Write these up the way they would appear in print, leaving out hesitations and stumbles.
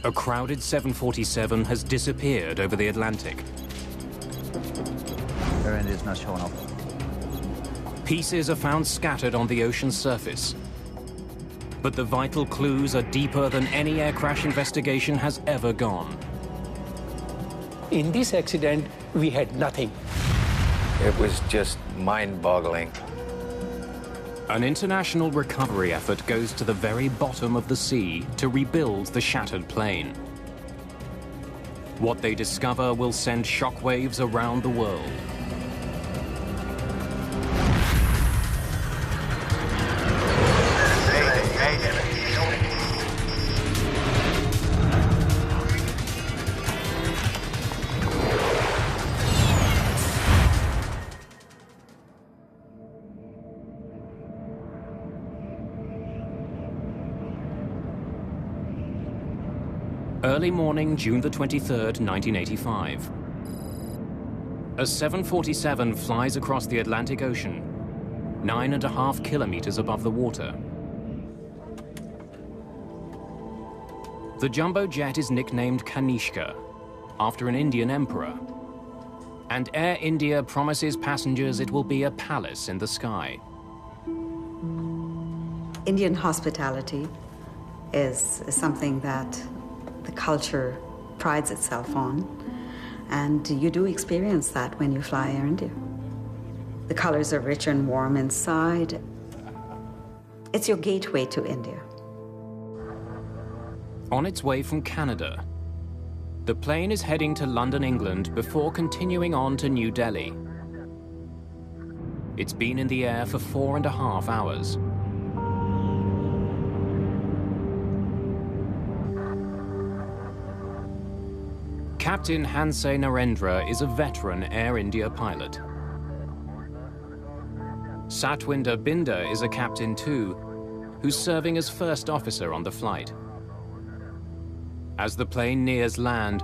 A crowded 747 has disappeared over the Atlantic. Air India's not showing up. Pieces are found scattered on the ocean's surface. But the vital clues are deeper than any air crash investigation has ever gone. In this accident, we had nothing. It was just mind-boggling. An international recovery effort goes to the very bottom of the sea to rebuild the shattered plane. What they discover will send shockwaves around the world. Early morning, June the 23rd, 1985. A 747 flies across the Atlantic Ocean, 9.5 kilometers above the water. The jumbo jet is nicknamed Kanishka, after an Indian emperor. And Air India promises passengers it will be a palace in the sky. Indian hospitality is something that the culture prides itself on, and you do experience that when you fly Air India. The colors are rich and warm inside. It's your gateway to India. On its way from Canada, the plane is heading to London, England, before continuing on to New Delhi. It's been in the air for 4.5 hours. Captain Hanse Narendra is a veteran Air India pilot. Satwinder Binder is a captain too, who's serving as first officer on the flight. As the plane nears land,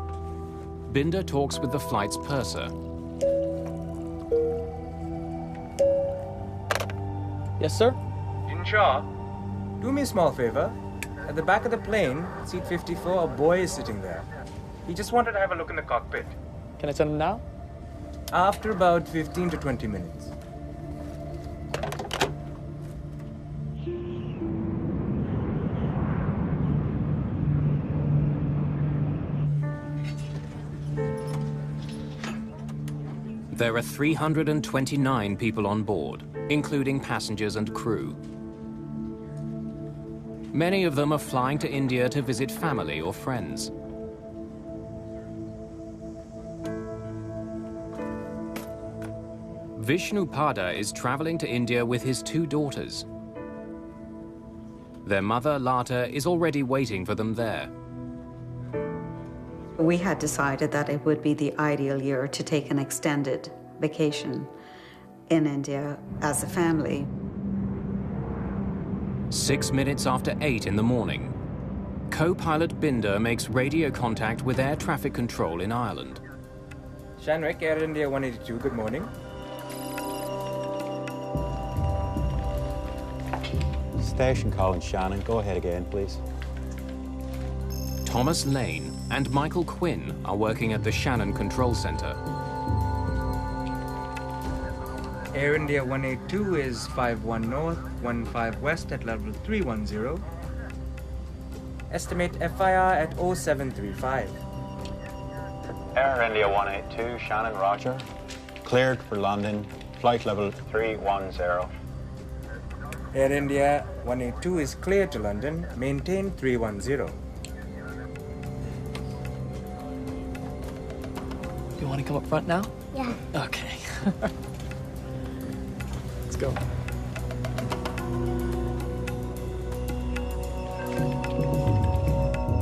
Binder talks with the flight's purser. Yes, sir? Inshah, do me a small favor. At the back of the plane, seat 54, a boy is sitting there. He just wanted to have a look in the cockpit. Can I send him now? After about 15 to 20 minutes. There are 329 people on board, including passengers and crew. Many of them are flying to India to visit family or friends. Vishnu Pada is traveling to India with his 2 daughters. Their mother, Lata, is already waiting for them there. We had decided that it would be the ideal year to take an extended vacation in India as a family. 6 minutes after 8 in the morning, co-pilot Binder makes radio contact with air traffic control in Ireland. Shanwick, Air India 182, good morning. Station calling Shannon. Go ahead again, please. Thomas Lane and Michael Quinn are working at the Shannon Control Center. Air India 182 is 51 north, 15 west at level 310. Estimate FIR at 0735. Air India 182, Shannon, roger. Cleared for London, flight level 310. Air India 182 is cleared to London, maintain 310. You want to come up front now? Yeah. Okay. Let's go.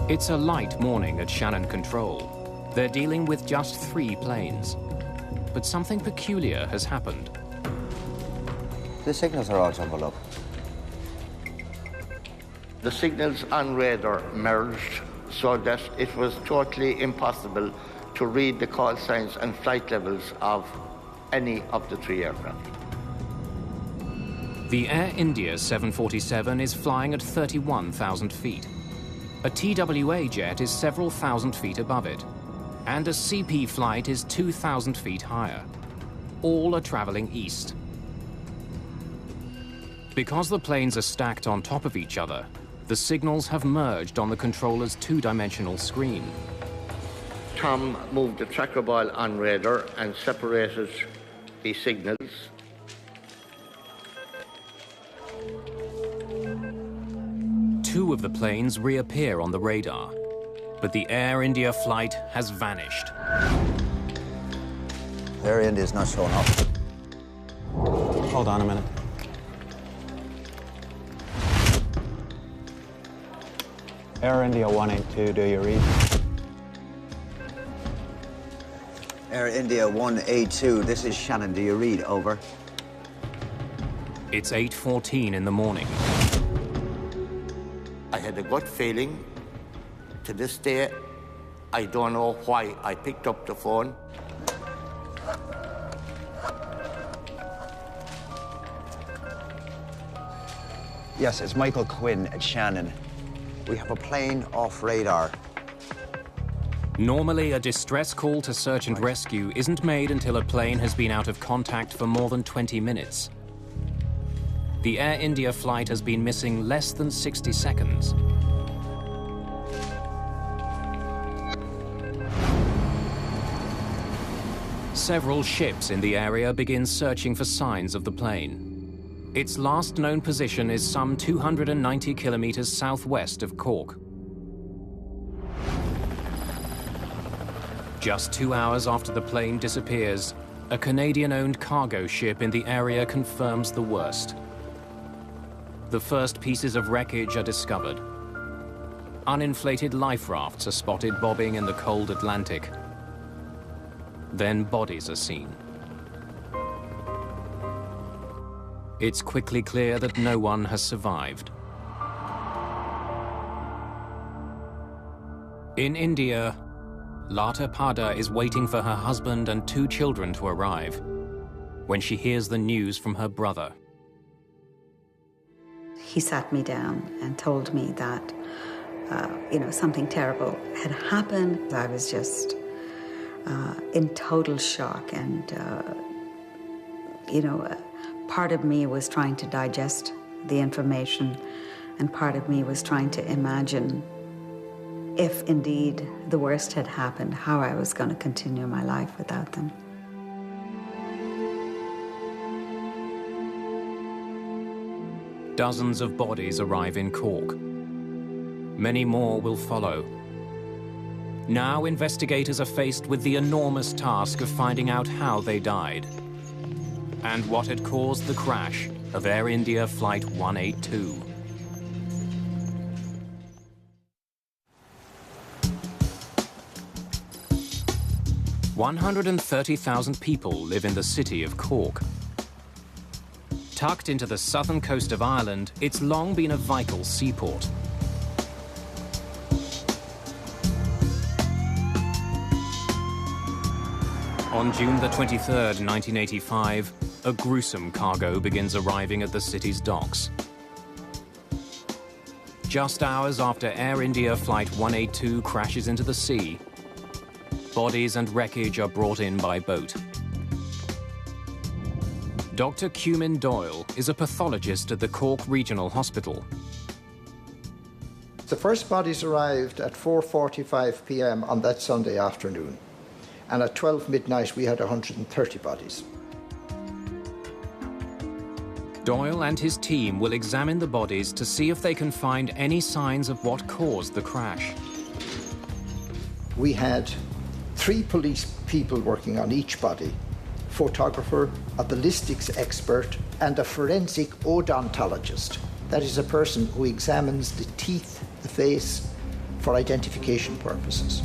It's a light morning at Shannon Control. They're dealing with just 3 planes. But something peculiar has happened. The signals are all jumbled up. The signals on radar merged so that it was totally impossible to read the call signs and flight levels of any of the 3 aircraft. The Air India 747 is flying at 31,000 feet. A TWA jet is several thousand feet above it, and a CP flight is 2,000 feet higher. All are traveling east. Because the planes are stacked on top of each other, the signals have merged on the controller's two-dimensional screen. Tom moved the tracker ball on radar and separated the signals. Two of the planes reappear on the radar, but the Air India flight has vanished. Air India's not showing up. Hold on a minute. Air India 182, do you read? Air India 182, this is Shannon. Do you read? Over. It's 8:14 in the morning. I had a gut feeling. To this day, I don't know why I picked up the phone. Yes, it's Michael Quinn at Shannon. We have a plane off radar. Normally, a distress call to search and rescue isn't made until a plane has been out of contact for more than 20 minutes. The Air India flight has been missing less than 60 seconds. Several ships in the area begin searching for signs of the plane. Its last known position is some 290 kilometers southwest of Cork. Just 2 hours after the plane disappears, a Canadian-owned cargo ship in the area confirms the worst. The first pieces of wreckage are discovered. Uninflated life rafts are spotted bobbing in the cold Atlantic. Then bodies are seen. It's quickly clear that no one has survived. In India, Lata Pada is waiting for her husband and 2 children to arrive when she hears the news from her brother. He sat me down and told me that, something terrible had happened. I was just in total shock, and, part of me was trying to digest the information, and part of me was trying to imagine if indeed the worst had happened, how I was going to continue my life without them. Dozens of bodies arrive in Cork. Many more will follow. Now investigators are faced with the enormous task of finding out how they died and what had caused the crash of Air India Flight 182. "130,000 people live in the city of Cork. Tucked into the southern coast of Ireland, it's long been a vital seaport. On June the 23rd, 1985, a gruesome cargo begins arriving at the city's docks. Just hours after Air India Flight 182 crashes into the sea, bodies and wreckage are brought in by boat. Dr. Cumin Doyle is a pathologist at the Cork Regional Hospital. The first bodies arrived at 4:45 p.m. on that Sunday afternoon, and at 12 midnight we had 130 bodies. Doyle and his team will examine the bodies to see if they can find any signs of what caused the crash. We had 3 police people working on each body: photographer, a ballistics expert, and a forensic odontologist. That is a person who examines the teeth, the face, for identification purposes.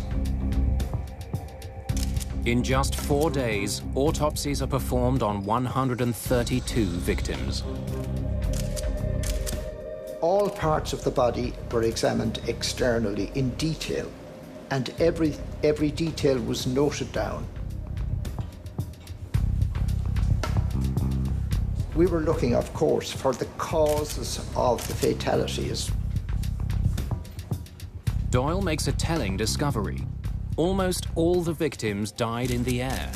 In just 4 days, autopsies are performed on 132 victims. All parts of the body were examined externally in detail, and every detail was noted down. We were looking, of course, for the causes of the fatalities. Doyle makes a telling discovery. Almost all the victims died in the air.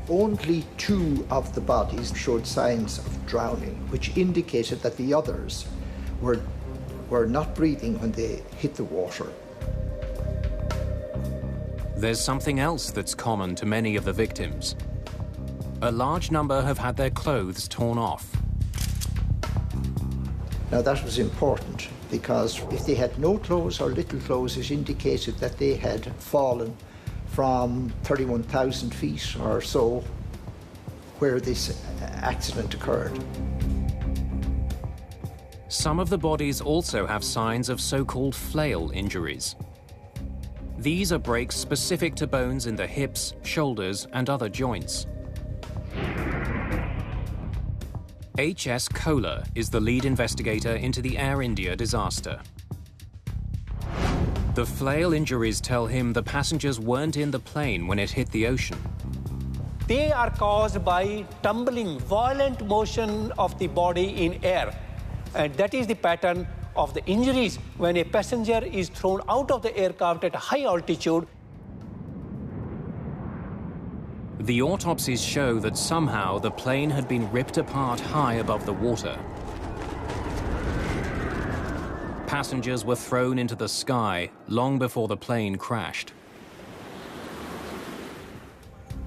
Only 2 of the bodies showed signs of drowning, which indicated that the others were not breathing when they hit the water. There's something else that's common to many of the victims. A large number have had their clothes torn off. Now that was important because if they had no clothes or little clothes, it indicated that they had fallen from 31,000 feet or so where this accident occurred. Some of the bodies also have signs of so-called flail injuries. These are breaks specific to bones in the hips, shoulders, and other joints. H.S. Kohler is the lead investigator into the Air India disaster. The flail injuries tell him the passengers weren't in the plane when it hit the ocean. They are caused by tumbling, violent motion of the body in air. And that is the pattern of the injuries when a passenger is thrown out of the aircraft at a high altitude. The autopsies show that somehow the plane had been ripped apart high above the water. Passengers were thrown into the sky long before the plane crashed.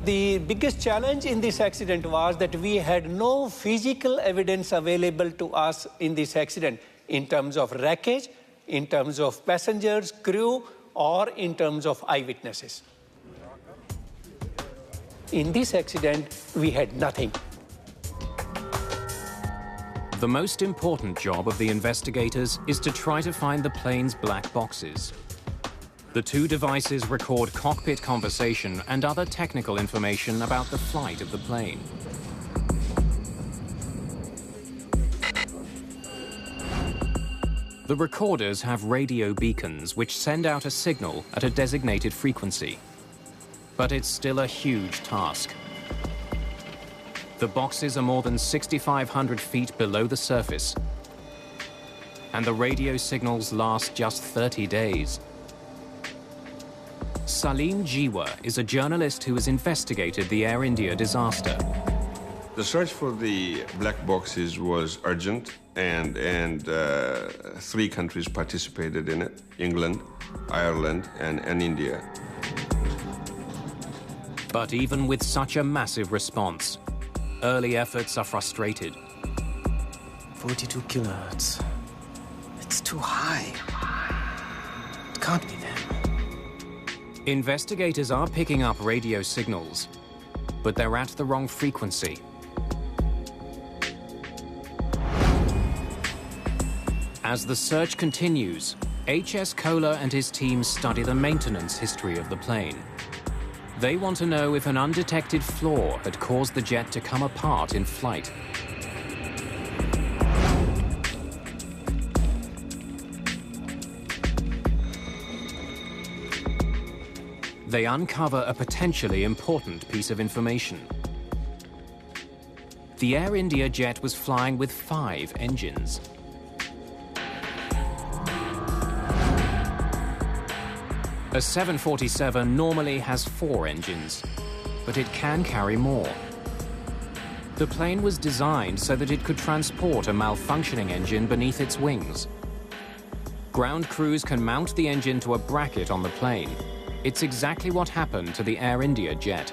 The biggest challenge in this accident was that we had no physical evidence available to us in this accident in terms of wreckage, in terms of passengers, crew, or in terms of eyewitnesses. In this accident, we had nothing. The most important job of the investigators is to try to find the plane's black boxes. The 2 devices record cockpit conversation and other technical information about the flight of the plane. The recorders have radio beacons which send out a signal at a designated frequency. But it's still a huge task. The boxes are more than 6,500 feet below the surface, and the radio signals last just 30 days. Salim Jiwa is a journalist who has investigated the Air India disaster. The search for the black boxes was urgent, and 3 countries participated in it: England, Ireland, and India. But even with such a massive response, early efforts are frustrated. 42 kilohertz. It's too high. It can't be them. Investigators are picking up radio signals, but they're at the wrong frequency. As the search continues, H.S. Kohler and his team study the maintenance history of the plane. They want to know if an undetected flaw had caused the jet to come apart in flight. They uncover a potentially important piece of information. The Air India jet was flying with 5 engines. A 747 normally has 4 engines, but it can carry more. The plane was designed so that it could transport a malfunctioning engine beneath its wings. Ground crews can mount the engine to a bracket on the plane. It's exactly what happened to the Air India jet.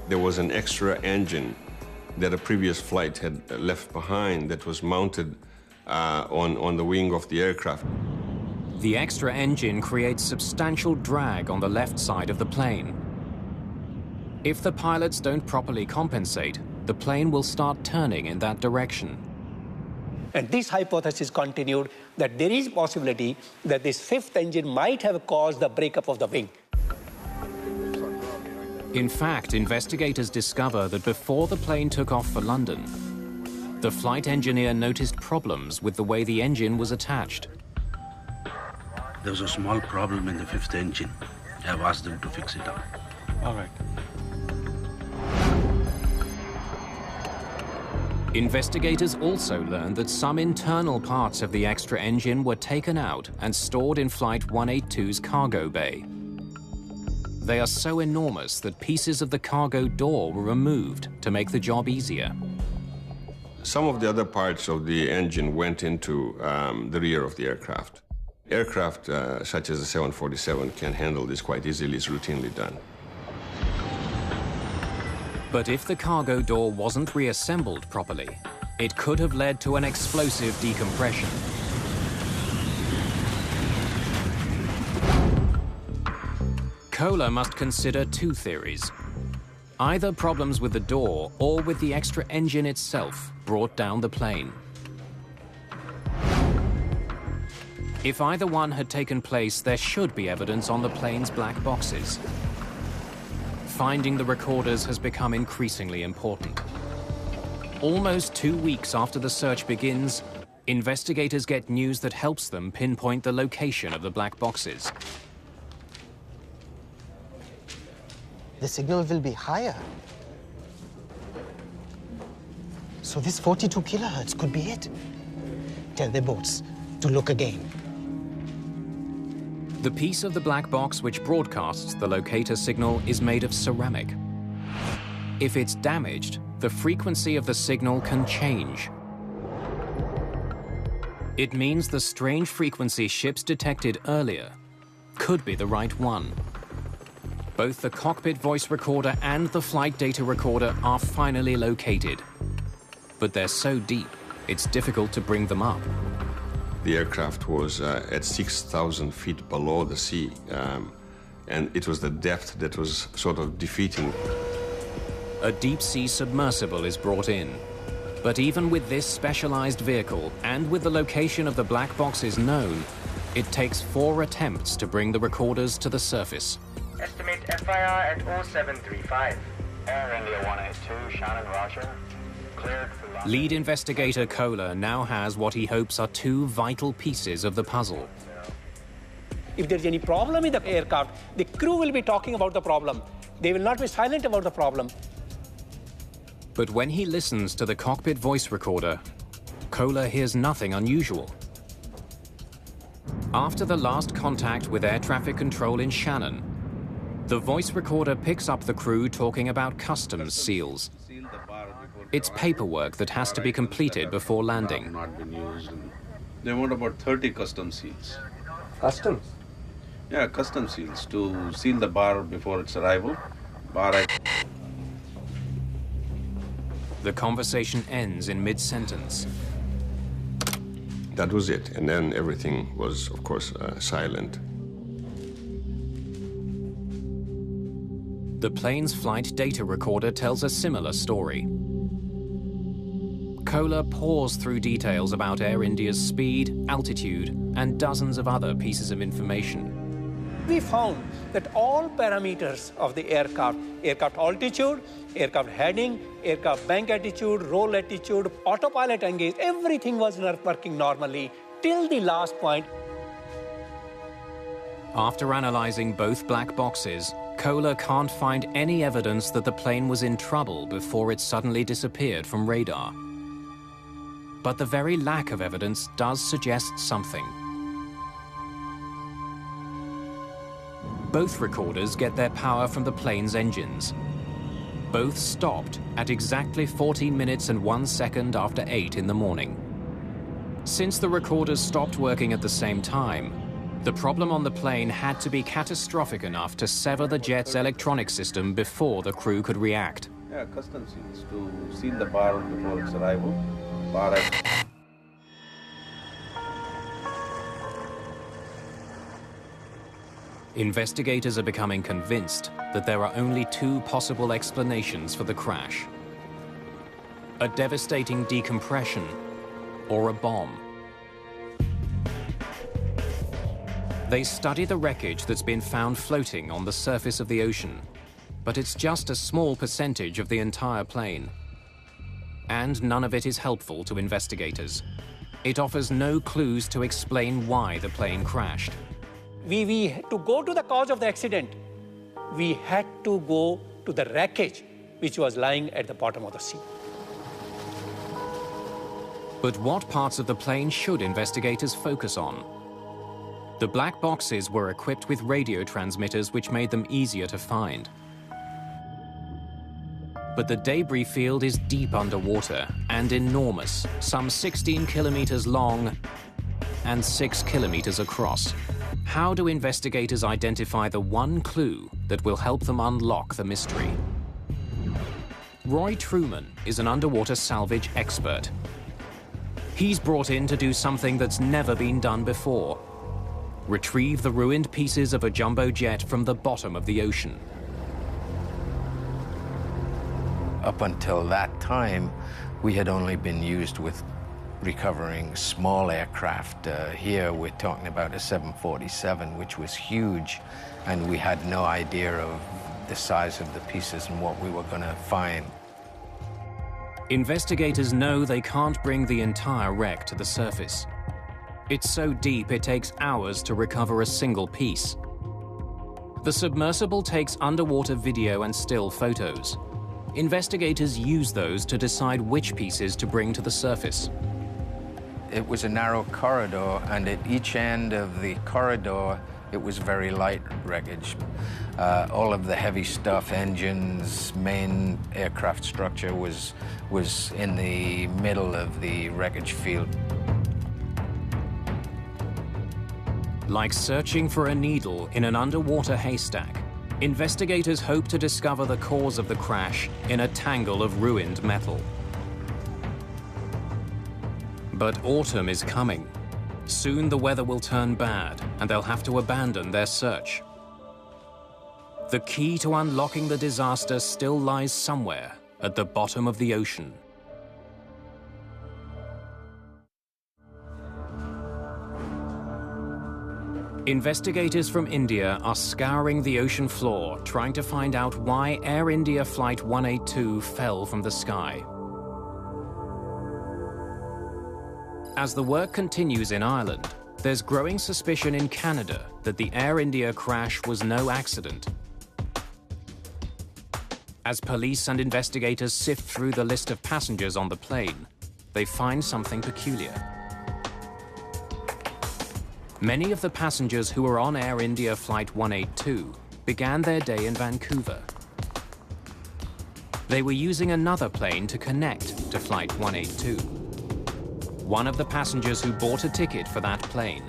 There was an extra engine that a previous flight had left behind that was mounted on the wing of the aircraft. The extra engine creates substantial drag on the left side of the plane. If the pilots don't properly compensate, the plane will start turning in that direction. And this hypothesis continued that there is possibility that this 5th engine might have caused the breakup of the wing. In fact, investigators discover that before the plane took off for London, the flight engineer noticed problems with the way the engine was attached. There was a small problem in the 5th engine. I've asked them to fix it up. All right. Investigators also learned that some internal parts of the extra engine were taken out and stored in Flight 182's cargo bay. They are so enormous that pieces of the cargo door were removed to make the job easier. Some of the other parts of the engine went into the rear of the aircraft. Aircraft such as the 747 can handle this quite easily. It's routinely done. But if the cargo door wasn't reassembled properly, it could have led to an explosive decompression. Kohler must consider two theories. Either problems with the door or with the extra engine itself brought down the plane. If either one had taken place, there should be evidence on the plane's black boxes. Finding the recorders has become increasingly important. Almost 2 weeks after the search begins, investigators get news that helps them pinpoint the location of the black boxes. The signal will be higher. So this 42 kilohertz could be it. Tell the boats to look again. The piece of the black box which broadcasts the locator signal is made of ceramic. If it's damaged, the frequency of the signal can change. It means the strange frequency ships detected earlier could be the right one. Both the cockpit voice recorder and the flight data recorder are finally located. But they're so deep, it's difficult to bring them up. The aircraft was at 6,000 feet below the sea, and it was the depth that was sort of defeating. A deep-sea submersible is brought in. But even with this specialized vehicle, and with the location of the black boxes known, it takes 4 attempts to bring the recorders to the surface. Estimate FIR at 0735. Air India 182, Shannon, roger. Cleared for launch. Lead investigator Kohler now has what he hopes are 2 vital pieces of the puzzle. If there's any problem with the aircraft, the crew will be talking about the problem. They will not be silent about the problem. But when he listens to the cockpit voice recorder, Kohler hears nothing unusual. After the last contact with air traffic control in Shannon, the voice recorder picks up the crew talking about customs seals. It's paperwork that has to be completed before landing. Not been used. They want about 30 custom seals. Customs? Yeah, custom seals to seal the bar before its arrival. The conversation ends in mid-sentence. That was it, and then everything was, of course, silent. The plane's flight data recorder tells a similar story. Kohler pours through details about Air India's speed, altitude, and dozens of other pieces of information. We found that all parameters of the aircraft altitude, aircraft heading, aircraft bank attitude, roll attitude, autopilot engaged, everything was working normally till the last point. After analyzing both black boxes, Kohler can't find any evidence that the plane was in trouble before it suddenly disappeared from radar. But the very lack of evidence does suggest something. Both recorders get their power from the plane's engines. Both stopped at exactly 14 minutes and 1 second after 8 in the morning. Since the recorders stopped working at the same time, the problem on the plane had to be catastrophic enough to sever the jet's electronic system before the crew could react. Yeah, custom seals to seal the bar before its arrival. Investigators are becoming convinced that there are only 2 possible explanations for the crash: a devastating decompression or a bomb. They study the wreckage that's been found floating on the surface of the ocean, but it's just a small percentage of the entire plane. And none of it is helpful to investigators. It offers no clues to explain why the plane crashed. To go to the cause of the accident, we had to go to the wreckage which was lying at the bottom of the sea. But what parts of the plane should investigators focus on? The black boxes were equipped with radio transmitters which made them easier to find. But the debris field is deep underwater and enormous, some 16 kilometers long and 6 kilometers across. How do investigators identify the one clue that will help them unlock the mystery? Roy Truman is an underwater salvage expert. He's brought in to do something that's never been done before: retrieve the ruined pieces of a jumbo jet from the bottom of the ocean. Up until that time, we had only been used with recovering small aircraft. Here we're talking about a 747, which was huge, and we had no idea of the size of the pieces and what we were going to find. Investigators know they can't bring the entire wreck to the surface. It's so deep it takes hours to recover a single piece. The submersible takes underwater video and still photos. Investigators use those to decide which pieces to bring to the surface. It was a narrow corridor, and at each end of the corridor, it was very light wreckage. All of the heavy stuff, engines, main aircraft structure was in the middle of the wreckage field. Like searching for a needle in an underwater haystack, investigators hope to discover the cause of the crash in a tangle of ruined metal. But autumn is coming. Soon the weather will turn bad, and they'll have to abandon their search. The key to unlocking the disaster still lies somewhere at the bottom of the ocean. Investigators from India are scouring the ocean floor, trying to find out why Air India Flight 182 fell from the sky. As the work continues in Ireland, there's growing suspicion in Canada that the Air India crash was no accident. As police and investigators sift through the list of passengers on the plane, they find something peculiar. Many of the passengers who were on Air India Flight 182 began their day in Vancouver. They were using another plane to connect to Flight 182. One of the passengers who bought a ticket for that plane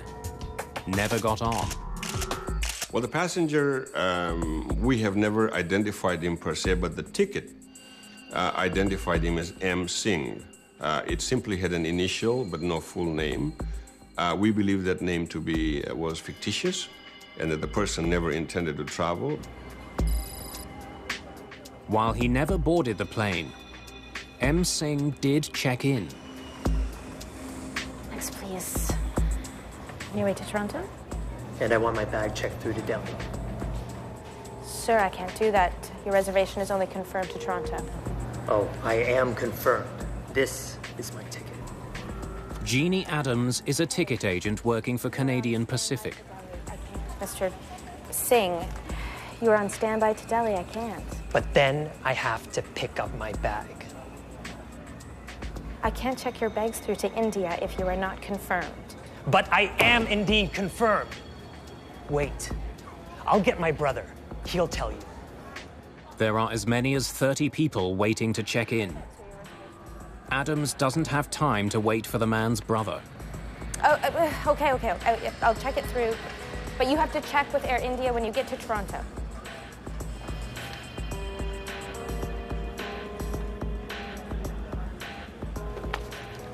never got on. Well, the passenger, we have never identified him per se, but the ticket identified him as M. Singh. It simply had an initial, but no full name. We believe that name to be was fictitious, and that the person never intended to travel. While he never boarded the plane, M. Singh did check in. Next, please. On your way to Toronto? And I want my bag checked through to Delhi. Sir, I can't do that. Your reservation is only confirmed to Toronto. Oh, I am confirmed. This is my ticket. Jeannie Adams is a ticket agent working for Canadian Pacific. Mr. Singh, you are on standby to Delhi. I can't. But then I have to pick up my bag. I can't check your bags through to India if you are not confirmed. But I am indeed confirmed. Wait. I'll get my brother. He'll tell you. There are as many as 30 people waiting to check in. Adams doesn't have time to wait for the man's brother. Oh, okay. I'll check it through. But you have to check with Air India when you get to Toronto.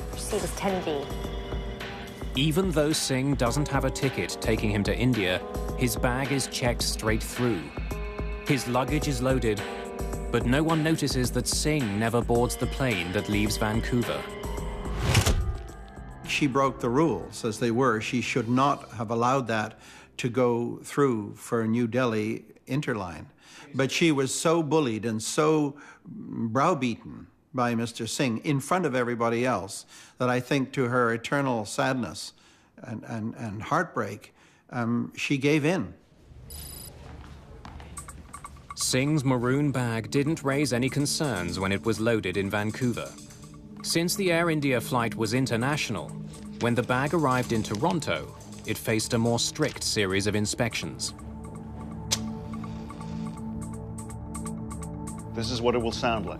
Your seat is 10B. Even though Singh doesn't have a ticket taking him to India, his bag is checked straight through. His luggage is loaded, but no one notices that Singh never boards the plane that leaves Vancouver. She broke the rules as they were. She should not have allowed that to go through for New Delhi Interline. But she was so bullied and so browbeaten by Mr. Singh in front of everybody else that I think, to her eternal sadness and heartbreak, she gave in. Singh's maroon bag didn't raise any concerns when it was loaded in Vancouver. Since the Air India flight was international, when the bag arrived in Toronto, it faced a more strict series of inspections. This is what it will sound like.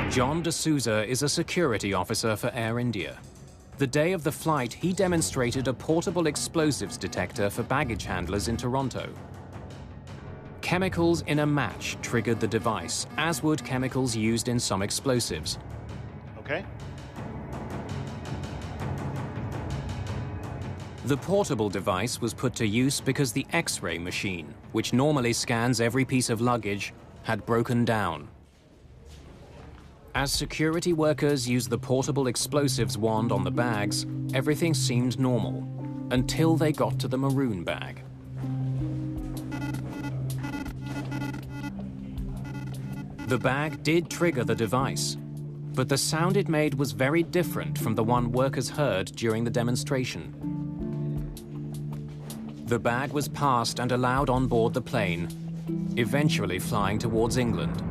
John D'Souza is a security officer for Air India. The day of the flight, he demonstrated a portable explosives detector for baggage handlers in Toronto. Chemicals in a match triggered the device, as would chemicals used in some explosives. Okay. The portable device was put to use because the X-ray machine, which normally scans every piece of luggage, had broken down. As security workers used the portable explosives wand on the bags, everything seemed normal, until they got to the maroon bag. The bag did trigger the device, but the sound it made was very different from the one workers heard during the demonstration. The bag was passed and allowed on board the plane, eventually flying towards England.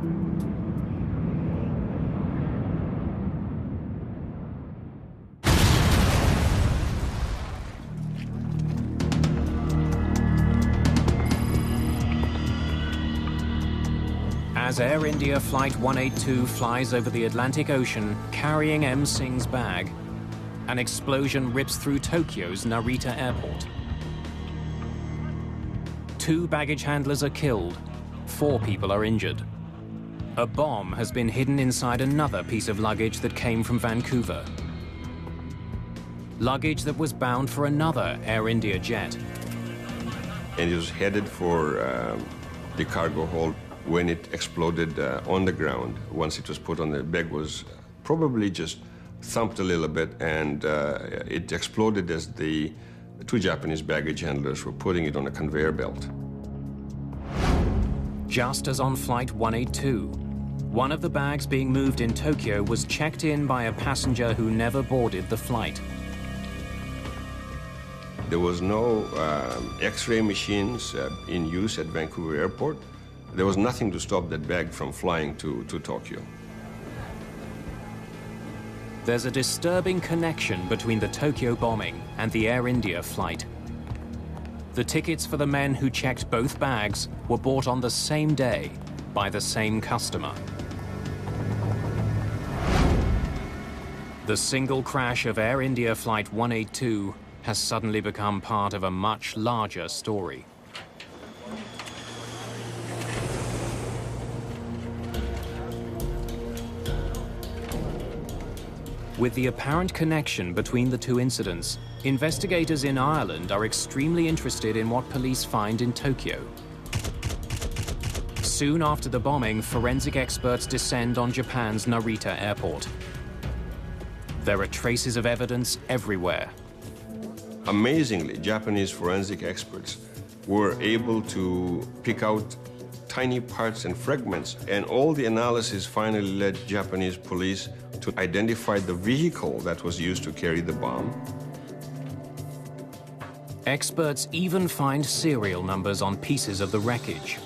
As Air India Flight 182 flies over the Atlantic Ocean carrying M. Singh's bag, an explosion rips through Tokyo's Narita airport. 2 baggage handlers are killed, 4 people are injured. A bomb has been hidden inside another piece of luggage that came from Vancouver. Luggage that was bound for another Air India jet. And it was headed for the cargo hold when it exploded on the ground. Once it was put on, the bag was probably just thumped a little bit, and it exploded as the 2 Japanese baggage handlers were putting it on a conveyor belt. Just as on Flight 182, one of the bags being moved in Tokyo was checked in by a passenger who never boarded the flight. There was no X-ray machines in use at Vancouver Airport. There was nothing to stop that bag from flying to Tokyo. There's a disturbing connection between the Tokyo bombing and the Air India flight. The tickets for the men who checked both bags were bought on the same day by the same customer. The single crash of Air India Flight 182 has suddenly become part of a much larger story. With the apparent connection between the 2 incidents, investigators in Ireland are extremely interested in what police find in Tokyo. Soon after the bombing, forensic experts descend on Japan's Narita airport. There are traces of evidence everywhere. Amazingly, Japanese forensic experts were able to pick out tiny parts and fragments, and all the analysis finally led Japanese police to identify the vehicle that was used to carry the bomb. Experts even find serial numbers on pieces of the wreckage.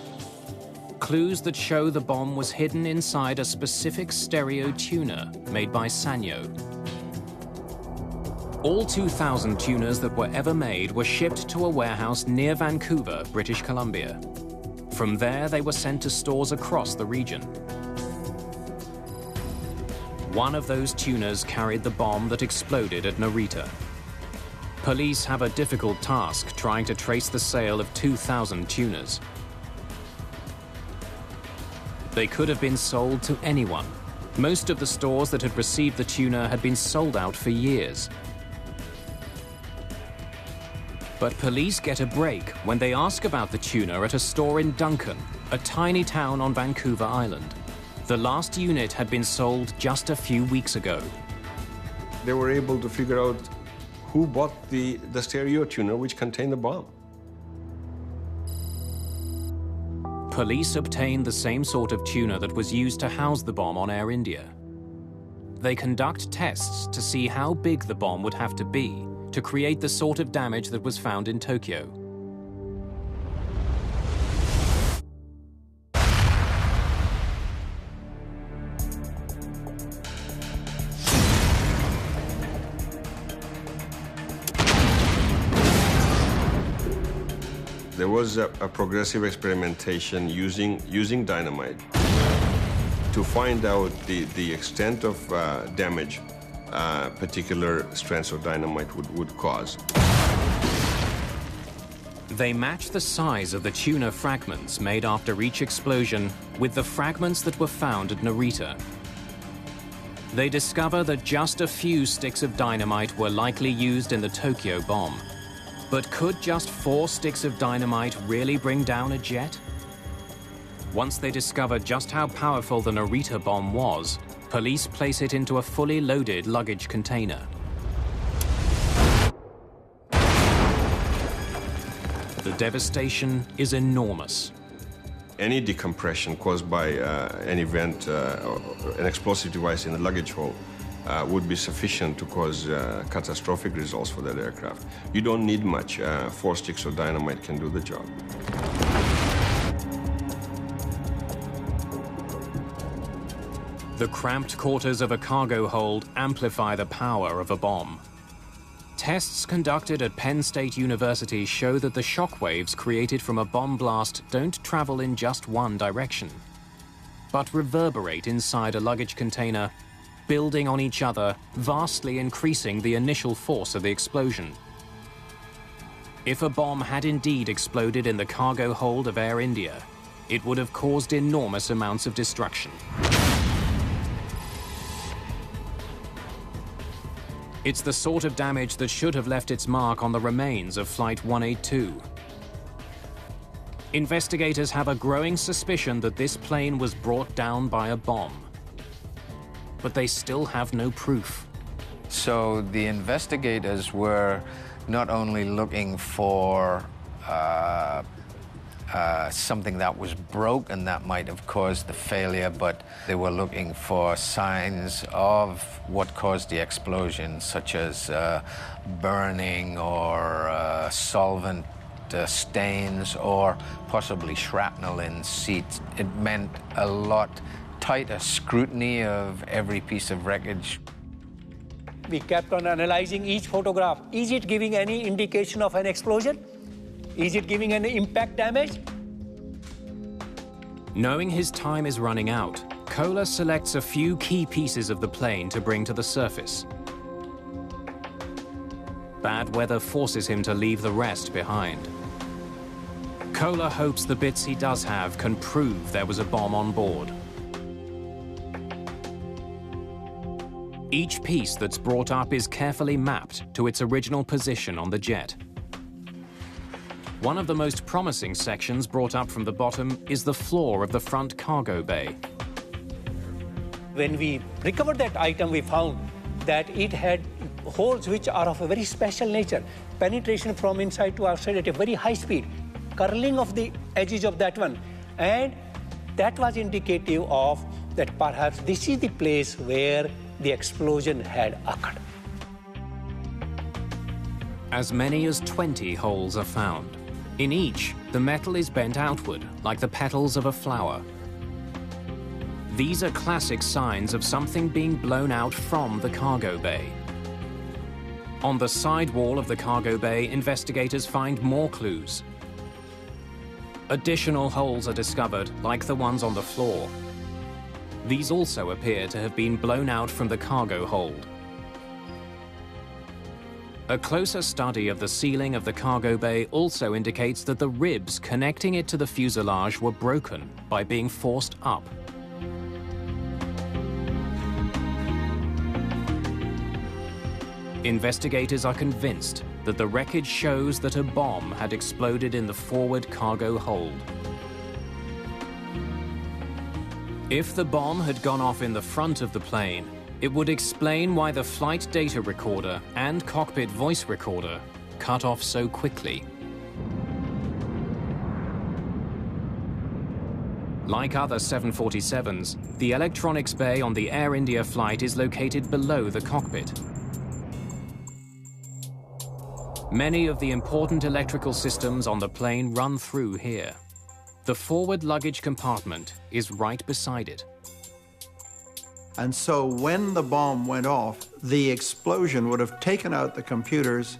Clues that show the bomb was hidden inside a specific stereo tuner made by Sanyo. All 2,000 tuners that were ever made were shipped to a warehouse near Vancouver, British Columbia. From there, they were sent to stores across the region. One of those tuners carried the bomb that exploded at Narita. Police have a difficult task trying to trace the sale of 2,000 tuners. They could have been sold to anyone. Most of the stores that had received the tuner had been sold out for years. But police get a break when they ask about the tuner at a store in Duncan, a tiny town on Vancouver Island. The last unit had been sold just a few weeks ago. They were able to figure out who bought the stereo tuner which contained the bomb. Police obtained the same sort of tuner that was used to house the bomb on Air India. They conduct tests to see how big the bomb would have to be to create the sort of damage that was found in Tokyo. there was a progressive experimentation using dynamite to find out the extent of damage particular strands of dynamite would cause. They match the size of the tuna fragments made after each explosion with the fragments that were found at Narita. They discover that just a few sticks of dynamite were likely used in the Tokyo bomb. But could just 4 sticks of dynamite really bring down a jet? Once they discover just how powerful the Narita bomb was, police place it into a fully loaded luggage container. The devastation is enormous. Any decompression caused by an event, an explosive device in the luggage hold, would be sufficient to cause catastrophic results for that aircraft. You don't need much. 4 sticks of dynamite can do the job. The cramped quarters of a cargo hold amplify the power of a bomb. Tests conducted at Penn State University show that the shock waves created from a bomb blast don't travel in just one direction, but reverberate inside a luggage container, building on each other, vastly increasing the initial force of the explosion. If a bomb had indeed exploded in the cargo hold of Air India, it would have caused enormous amounts of destruction. It's the sort of damage that should have left its mark on the remains of Flight 182. Investigators have a growing suspicion that this plane was brought down by a bomb. But they still have no proof. So the investigators were not only looking for something that was broken that might have caused the failure, but they were looking for signs of what caused the explosion, such as burning or solvent stains or possibly shrapnel in seats. It meant a lot tighter scrutiny of every piece of wreckage. We kept on analyzing each photograph. Is it giving any indication of an explosion? Is it giving any impact damage? Knowing his time is running out, Kohler selects a few key pieces of the plane to bring to the surface. Bad weather forces him to leave the rest behind. Kohler hopes the bits he does have can prove there was a bomb on board. Each piece that's brought up is carefully mapped to its original position on the jet. One of the most promising sections brought up from the bottom is the floor of the front cargo bay. When we recovered that item, we found that it had holes which are of a very special nature. Penetration from inside to outside at a very high speed. Curling of the edges of that one. And that was indicative of that perhaps this is the place where the explosion had occurred. As many as 20 holes are found. In each, the metal is bent outward, like the petals of a flower. These are classic signs of something being blown out from the cargo bay. On the side wall of the cargo bay, investigators find more clues. Additional holes are discovered, like the ones on the floor. These also appear to have been blown out from the cargo hold. A closer study of the ceiling of the cargo bay also indicates that the ribs connecting it to the fuselage were broken by being forced up. Investigators are convinced that the wreckage shows that a bomb had exploded in the forward cargo hold. If the bomb had gone off in the front of the plane, it would explain why the flight data recorder and cockpit voice recorder cut off so quickly. Like other 747s, the electronics bay on the Air India flight is located below the cockpit. Many of the important electrical systems on the plane run through here. The forward luggage compartment is right beside it. And so when the bomb went off, the explosion would have taken out the computers,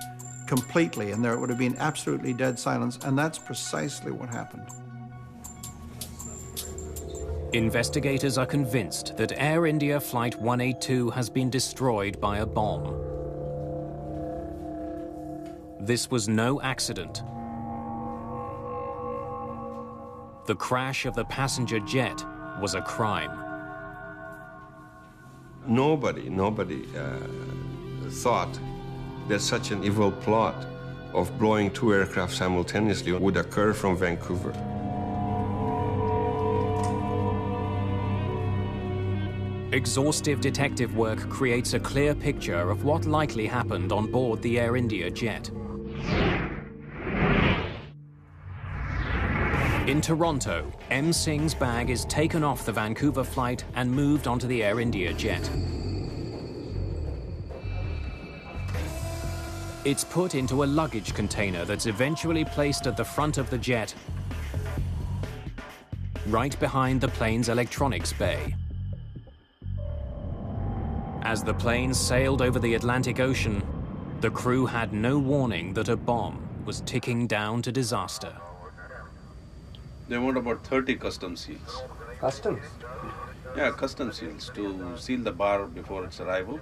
completely, and there would have been absolutely dead silence, and that's precisely what happened. Investigators are convinced that Air India Flight 182 has been destroyed by a bomb. This was no accident. The crash of the passenger jet was a crime. Nobody thought that such an evil plot of blowing two aircraft simultaneously would occur from Vancouver. Exhaustive detective work creates a clear picture of what likely happened on board the Air India jet. In Toronto, M. Singh's bag is taken off the Vancouver flight and moved onto the Air India jet. It's put into a luggage container that's eventually placed at the front of the jet, right behind the plane's electronics bay. As the plane sailed over the Atlantic Ocean, the crew had no warning that a bomb was ticking down to disaster. They want about 30 custom seals. Customs? Yeah, custom seals to seal the bar before its arrival.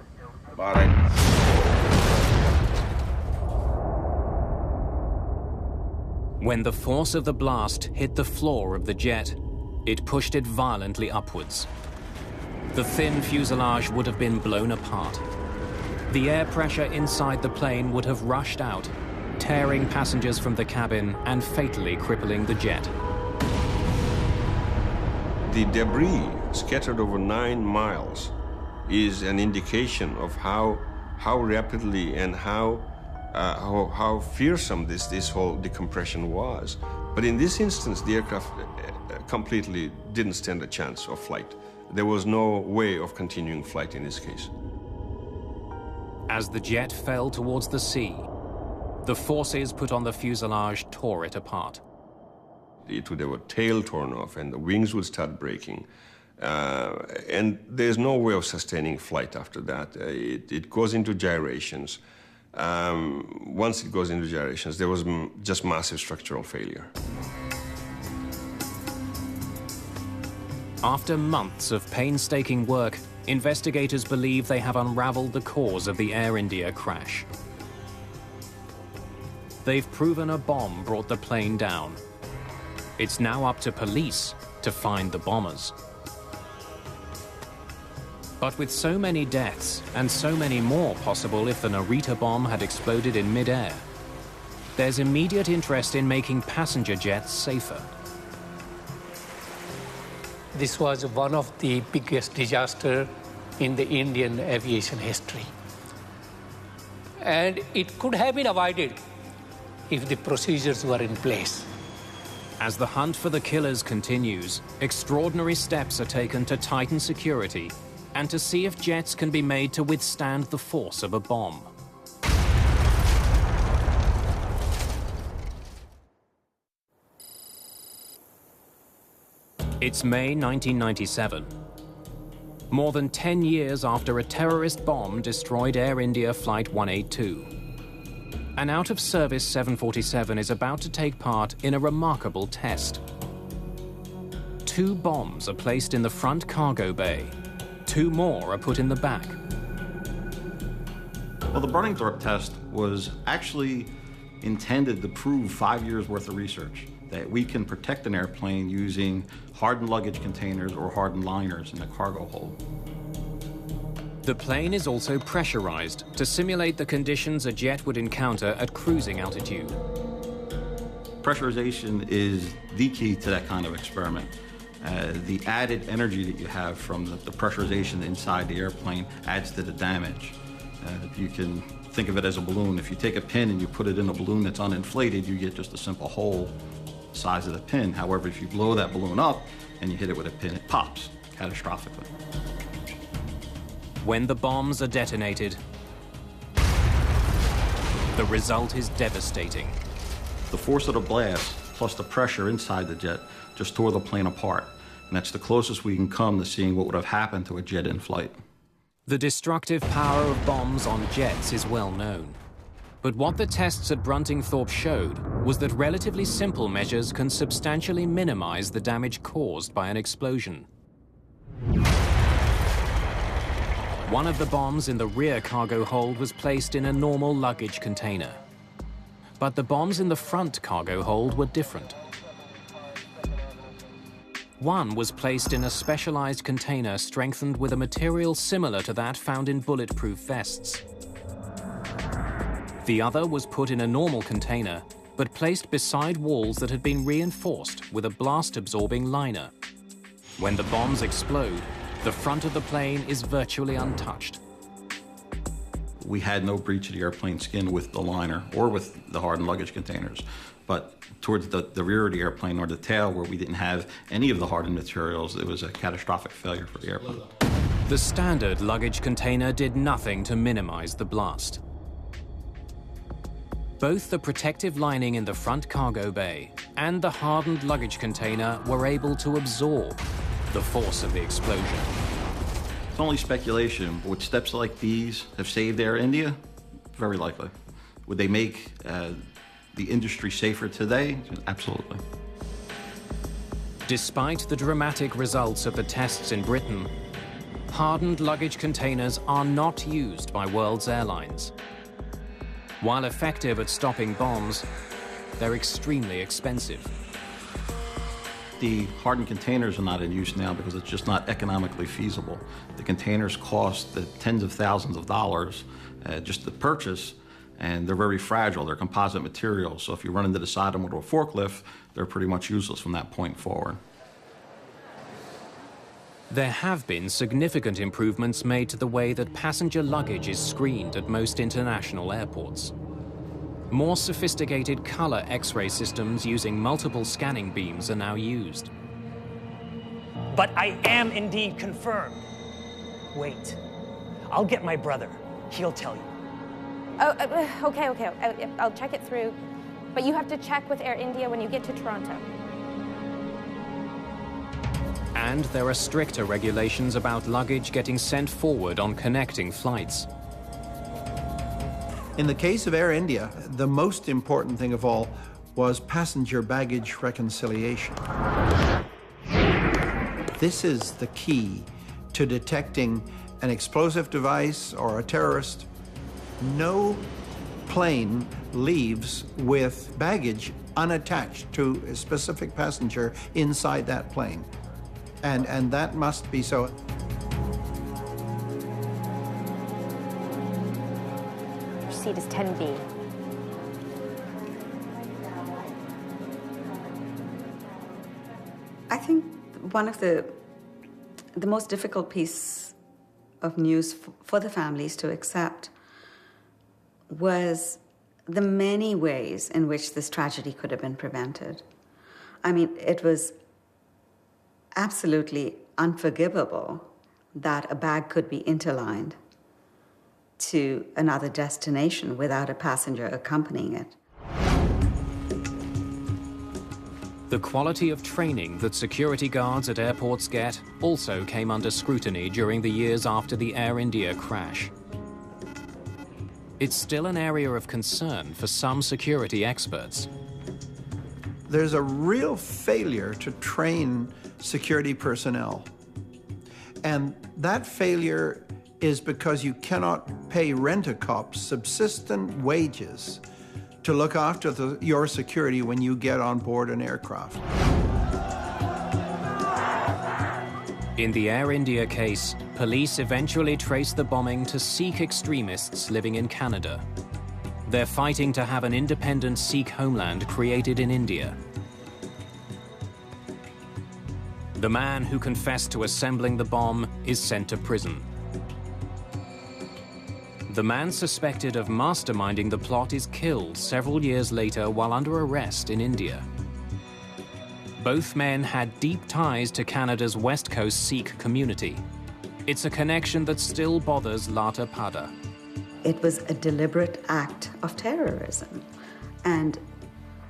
When the force of the blast hit the floor of the jet, it pushed it violently upwards. The thin fuselage would have been blown apart. The air pressure inside the plane would have rushed out, tearing passengers from the cabin and fatally crippling the jet. The debris scattered over 9 miles is an indication of how rapidly and how fearsome this whole decompression was. But in this instance, the aircraft completely didn't stand a chance of flight. There was no way of continuing flight in this case. As the jet fell towards the sea, the forces put on the fuselage tore it apart. It would have a tail torn off and the wings would start breaking. And there's no way of sustaining flight after that. It goes into gyrations. Once it goes into gyrations, there was just massive structural failure. After months of painstaking work, investigators believe they have unraveled the cause of the Air India crash. They've proven a bomb brought the plane down. It's now up to police to find the bombers. But with so many deaths and so many more possible if the Narita bomb had exploded in mid-air, there's immediate interest in making passenger jets safer. This was one of the biggest disasters in the Indian aviation history. And it could have been avoided if the procedures were in place. As the hunt for the killers continues, extraordinary steps are taken to tighten security and to see if jets can be made to withstand the force of a bomb. It's May 1997. More than 10 years after a terrorist bomb destroyed Air India Flight 182. An out-of-service 747 is about to take part in a remarkable test. 2 bombs are placed in the front cargo bay. 2 more are put in the back. Well, the burning threat test was actually intended to prove 5 years worth of research, that we can protect an airplane using hardened luggage containers or hardened liners in the cargo hold. The plane is also pressurized to simulate the conditions a jet would encounter at cruising altitude. Pressurization is the key to that kind of experiment. The added energy that you have from the pressurization inside the airplane adds to the damage. You can think of it as a balloon. If you take a pin and you put it in a balloon that's uninflated, you get just a simple hole the size of the pin. However, if you blow that balloon up and you hit it with a pin, it pops catastrophically. When the bombs are detonated, the result is devastating. The force of the blast plus the pressure inside the jet just tore the plane apart. And that's the closest we can come to seeing what would have happened to a jet in flight. The destructive power of bombs on jets is well known. But what the tests at Bruntingthorpe showed was that relatively simple measures can substantially minimize the damage caused by an explosion. One of the bombs in the rear cargo hold was placed in a normal luggage container. But the bombs in the front cargo hold were different. One was placed in a specialized container strengthened with a material similar to that found in bulletproof vests. The other was put in a normal container, but placed beside walls that had been reinforced with a blast-absorbing liner. When the bombs explode, the front of the plane is virtually untouched. We had no breach of the airplane skin with the liner or with the hardened luggage containers. But towards the rear of the airplane or the tail, where we didn't have any of the hardened materials, it was a catastrophic failure for the airplane. The standard luggage container did nothing to minimize the blast. Both the protective lining in the front cargo bay and the hardened luggage container were able to absorb the force of the explosion. It's only speculation, but would steps like these have saved Air India? Very likely. Would they make the industry safer today? Absolutely. Despite the dramatic results of the tests in Britain, hardened luggage containers are not used by world's airlines. While effective at stopping bombs, they're extremely expensive. The hardened containers are not in use now because it's just not economically feasible. The containers cost the tens of thousands of dollars just to purchase, and they're very fragile. They're composite materials, so if you run into the side of them with a forklift, they're pretty much useless from that point forward. There have been significant improvements made to the way that passenger luggage is screened at most international airports. More sophisticated color X-ray systems using multiple scanning beams are now used. But I am indeed confirmed. Wait, I'll get my brother. He'll tell you. Oh, okay. I'll check it through. But you have to check with Air India when you get to Toronto. And there are stricter regulations about luggage getting sent forward on connecting flights. In the case of Air India, the most important thing of all was passenger baggage reconciliation. This is the key to detecting an explosive device or a terrorist. No plane leaves with baggage unattached to a specific passenger inside that plane. And that must be so. Your seat is 10B. I think one of the most difficult piece of news for the families to accept was the many ways in which this tragedy could have been prevented. I mean, it was absolutely unforgivable that a bag could be interlined to another destination without a passenger accompanying it. The quality of training that security guards at airports get also came under scrutiny during the years after the Air India crash. It's still an area of concern for some security experts. There's a real failure to train security personnel. And that failure is because you cannot pay rent-a-cops subsistent wages to look after your security when you get on board an aircraft. In the Air India case, police eventually traced the bombing to Sikh extremists living in Canada. They're fighting to have an independent Sikh homeland created in India. The man who confessed to assembling the bomb is sent to prison. The man suspected of masterminding the plot is killed several years later while under arrest in India. Both men had deep ties to Canada's West Coast Sikh community. It's a connection that still bothers Lata Pada. It was a deliberate act of terrorism, and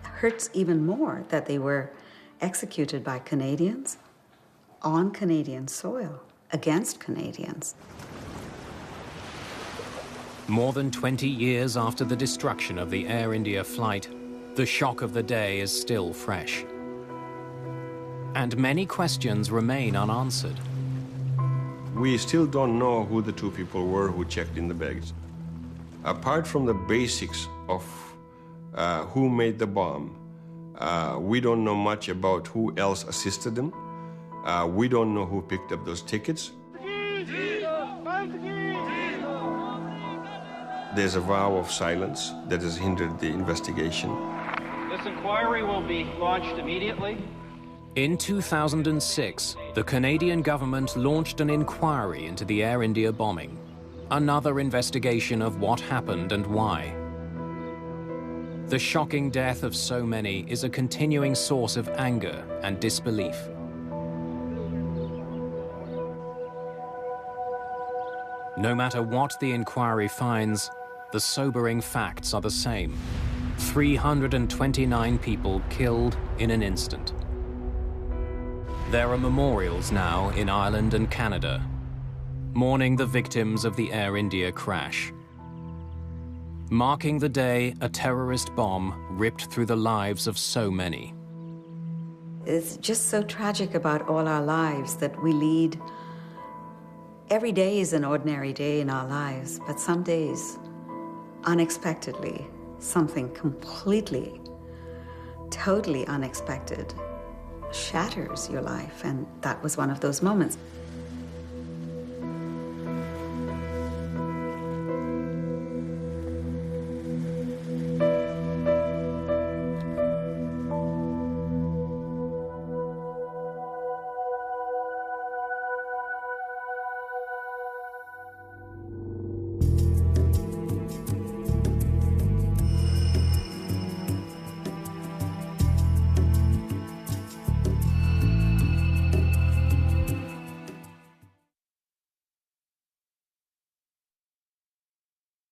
hurts even more that they were executed by Canadians on Canadian soil against Canadians. More than 20 years after the destruction of the Air India flight, the shock of the day is still fresh. And many questions remain unanswered. We still don't know who the two people were who checked in the bags. Apart from the basics of who made the bomb, we don't know much about who else assisted them. We don't know who picked up those tickets. There's a vow of silence that has hindered the investigation. This inquiry will be launched immediately. In 2006, the Canadian government launched an inquiry into the Air India bombing, another investigation of what happened and why. The shocking death of so many is a continuing source of anger and disbelief. No matter what the inquiry finds, the sobering facts are the same. 329 people killed in an instant. There are memorials now in Ireland and Canada, mourning the victims of the Air India crash, marking the day a terrorist bomb ripped through the lives of so many. It's just so tragic about all our lives that we lead. Every day is an ordinary day in our lives, but some days, unexpectedly, something completely, totally unexpected shatters your life, and that was one of those moments.